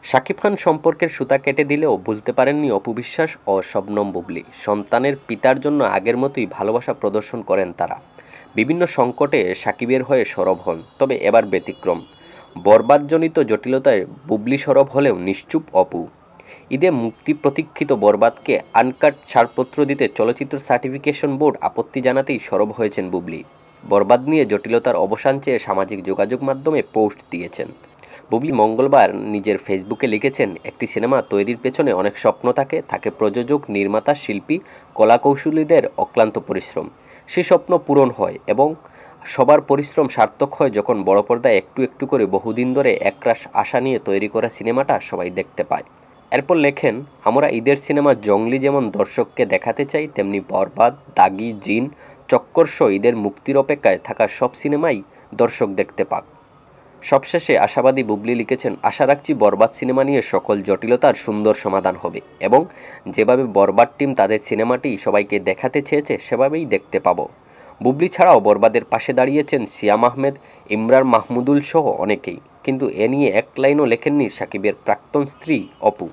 শাকিব খান সম্পর্কের সুতা কেটে দিলেও ভুলতে পারেননি অপু বিশ্বাস ও শবনম বুবলী। সন্তানের পিতার জন্য আগের মতোই ভালোবাসা প্রদর্শন করেন তারা। বিভিন্ন সংকটে শাকিবের হয়ে সরব হন, তবে এবার ব্যতিক্রম। বরবাদজনিত জটিলতায় বুবলী সরব হলেও নিশ্চুপ অপু। ঈদে মুক্তি প্রতীক্ষিত বরবাদকে আনকাট ছাড়পত্র দিতে চলচ্চিত্র সার্টিফিকেশন বোর্ড আপত্তি জানাতেই সরব হয়েছেন বুবলী। বরবাদ নিয়ে জটিলতার অবসান চেয়ে সামাজিক যোগাযোগ মাধ্যমে পোস্ট দিয়েছেন। বুবলী মঙ্গলবার নিজের ফেসবুকে লিখেছেন, একটি সিনেমা তৈরির পেছনে অনেক স্বপ্ন থাকে প্রযোজক, নির্মাতা, শিল্পী, কলাকৌশলীদের অক্লান্ত পরিশ্রম। সেই স্বপ্ন পূরণ হয় এবং সবার পরিশ্রম সার্থক হয় যখন বড় পর্দায় একটু একটু করে বহুদিন ধরে একরাশ আশা নিয়ে তৈরি করা সিনেমাটা সবাই দেখতে পায়। এরপর লেখেন, আমরা ঈদের সিনেমা জংলি যেমন দর্শককে দেখাতে চাই, তেমনি বরবাদ, দাগি, জিন, চক্কর ঈদের মুক্তির অপেক্ষায় থাকা সব সিনেমাই দর্শক দেখতে পাক। সবশেষে আশাবাদী বুবলী লিখেছেন, আশা রাখছি বরবাদ সিনেমা নিয়ে সকল জটিলতার সুন্দর সমাধান হবে এবং যেভাবে বরবাদ টিম তাদের সিনেমাটি সবাইকে দেখাতে চেয়েছে সেভাবেই দেখতে পাবো। বুবলী ছাড়াও বরবাদের পাশে দাঁড়িয়েছেন সিয়াম আহমেদ, ইমরান মাহমুদুল সহ অনেকেই, কিন্তু এ নিয়ে এক লাইনও লেখেননি শাকিবের প্রাক্তন স্ত্রী অপু।